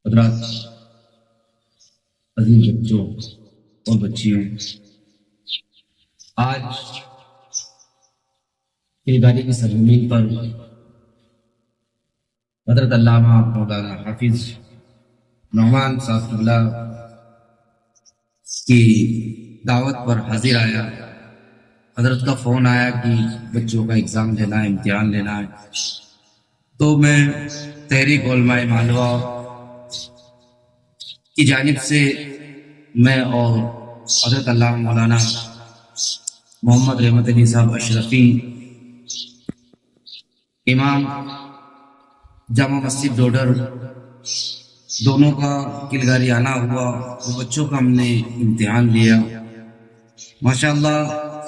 حضرات، عزیز بچوں اور بچیوں، آج بیداری کی سرزمین پر حضرت علامہ مولانا حافظ نعمان صاحب اللہ کی دعوت پر حاضر آیا۔ حضرت کا فون آیا کہ بچوں کا اگزام لینا ہے، امتحان لینا ہے، تو میں تحریک علماء مالوہ کی جانب سے میں اور حضرت علامہ مولانا محمد رحمت علی صاحب اشرفی، امام جامع مسجد ڈوڈر، دونوں کا کلگاری آنا ہوا۔ وہ بچوں کا ہم نے امتحان لیا۔ ماشاءاللہ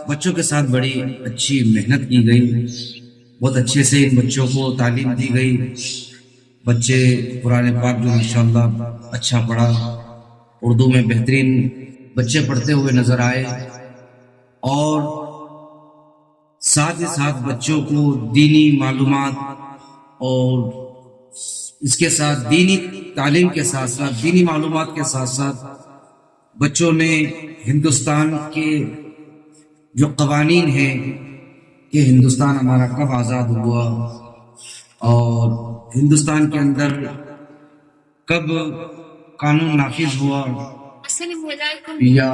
بچوں کے ساتھ بڑی اچھی محنت کی گئی، بہت اچھے سے ان بچوں کو تعلیم دی گئی۔ بچے قرآن پاک جو ماشاءاللہ اچھا پڑھا، اردو میں بہترین بچے پڑھتے ہوئے نظر آئے، اور ساتھ ہی ساتھ بچوں کو دینی معلومات اور اس کے ساتھ دینی تعلیم کے ساتھ ساتھ دینی معلومات کے ساتھ ساتھ بچوں نے ہندوستان کے جو قوانین ہیں کہ ہندوستان ہمارا کب آزاد ہوا اور ہندوستان کے اندر کب قانون نافذ ہوا، یا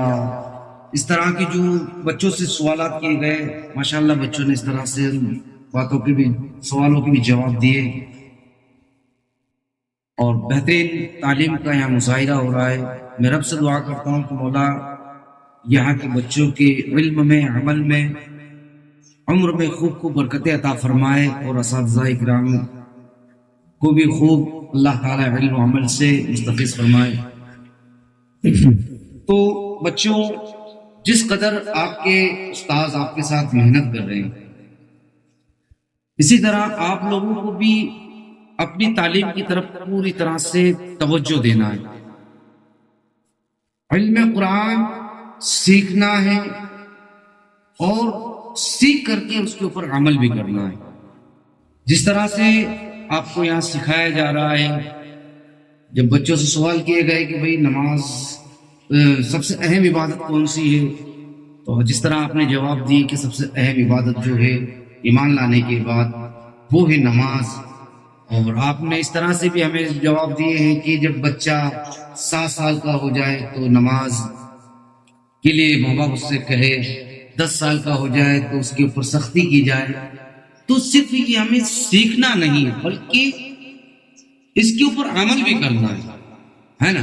اس طرح کی جو بچوں سے سوالات کیے گئے، ماشاءاللہ بچوں نے اس طرح سے باتوں کے بھی سوالوں کے بھی جواب دیے، اور بہترین تعلیم کا یہاں مظاہرہ ہو رہا ہے۔ میں رب سے دعا کرتا ہوں کہ مولا یہاں کے بچوں کے علم میں، عمل میں، عمر میں خوب خوب برکتیں عطا فرمائے، اور اساتذہ اکرام کو بھی خوب اللہ تعالی علم و عمل سے مستفیض فرمائے۔ تو بچوں، جس قدر آپ کے استاذ آپ کے ساتھ محنت کر رہے ہیں، اسی طرح آپ لوگوں کو بھی اپنی تعلیم کی طرف پوری طرح سے توجہ دینا ہے۔ علم قرآن سیکھنا ہے اور سیکھ کر کے اس کے اوپر عمل بھی کرنا ہے۔ جس طرح سے آپ کو یہاں سکھایا جا رہا ہے، جب بچوں سے سوال کیے گئے کہ بھئی نماز سب سے اہم عبادت کون سی ہے، تو جس طرح آپ نے جواب دی کہ سب سے اہم عبادت جو ہے ایمان لانے کے بعد وہ ہے نماز، اور آپ نے اس طرح سے بھی ہمیں جواب دیے ہیں کہ جب بچہ 7 سال کا ہو جائے تو نماز کے لیے ماں باپ اس سے کہے، 10 سال کا ہو جائے تو اس کے اوپر سختی کی جائے۔ تو صرف یہ ہمیں سیکھنا نہیں بلکہ اس کے اوپر عمل بھی کرنا ہے نا۔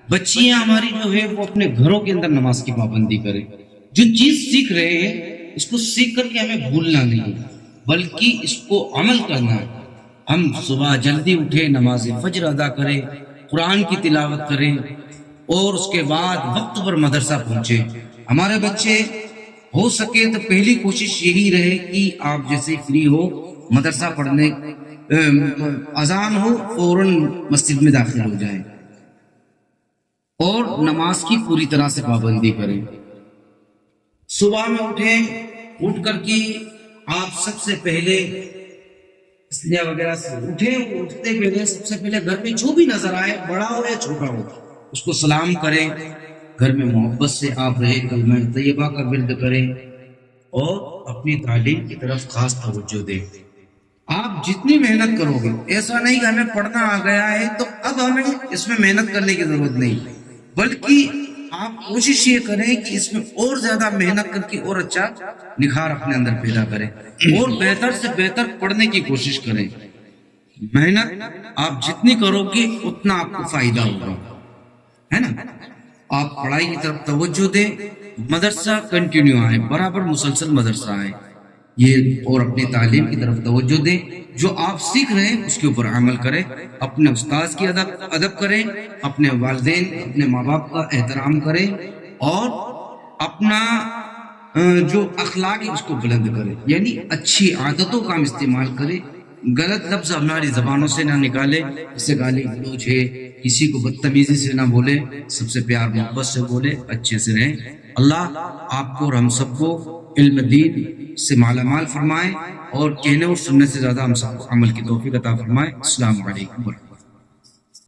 بچیاں ہماری جو ہے وہ اپنے گھروں کے اندر نماز کی پابندی کرے، جو چیز سیکھ رہے ہیں اس کو سیکھ کر کے ہمیں بھولنا نہیں بلکہ اس کو عمل کرنا ہے۔ ہم صبح جلدی اٹھے، نماز فجر ادا کریں، قرآن کی تلاوت کریں، اور اس کے بعد وقت پر مدرسہ پہنچے۔ ہمارے بچے ہو سکے تو پہلی کوشش یہی رہے کہ آپ جیسے فری ہو مدرسہ پڑھنے، اذان ہو فوراً مسجد میں داخل ہو جائیں اور نماز کی پوری طرح سے پابندی کریں۔ صبح میں اٹھ کر کے آپ سب سے پہلے وغیرہ سے اٹھتے پہلے سب سے پہلے گھر میں جو بھی نظر آئے، بڑا ہو یا چھوٹا ہو، اس کو سلام کریں۔ گھر میں محبت سے آپ رہے، کلمہ طیبہ کا ورد کریں، اور اپنی تعلیم کی طرف خاص توجہ دیں۔ آپ جتنی محنت کرو گے، ایسا نہیں کہ ہمیں پڑھنا آ گیا ہے تو اب ہمیں اس میں محنت کرنے کی ضرورت نہیں، بلکہ آپ کوشش یہ کریں کہ اس میں اور زیادہ محنت کر کے اور اچھا نکھار اپنے اندر پیدا کریں، اور بہتر سے بہتر پڑھنے کی کوشش کریں۔ محنت آپ جتنی کرو گے اتنا آپ کو فائدہ ہوگا، ہے نا۔ آپ پڑھائی کی طرف توجہ دیں، مدرسہ کنٹینیو آئے، برابر مسلسل مدرسہ آئے یہ، اور اپنی تعلیم کی طرف توجہ دیں۔ جو آپ سیکھ رہے ہیں اس کے اوپر عمل کریں، اپنے استاذ کی ادب کریں، اپنے والدین، اپنے ماں باپ کا احترام کریں، اور اپنا جو اخلاق ہے اس کو بلند کریں، یعنی اچھی عادتوں کا ہم استعمال کریں۔ غلط لفظ ہماری زبانوں سے نہ نکالے، جیسے گالی گلوچ ہے، کسی کو بدتمیزی سے نہ بولے، سب سے پیار محبت سے بولے، اچھے سے رہیں۔ اللہ آپ کو اور ہم سب کو علم دین سے مالا مال فرمائے، اور کہنے اور سننے سے زیادہ ہم سب کو عمل کی توفیق عطا فرمائے۔ السلام علیکم ورحمۃ اللہ۔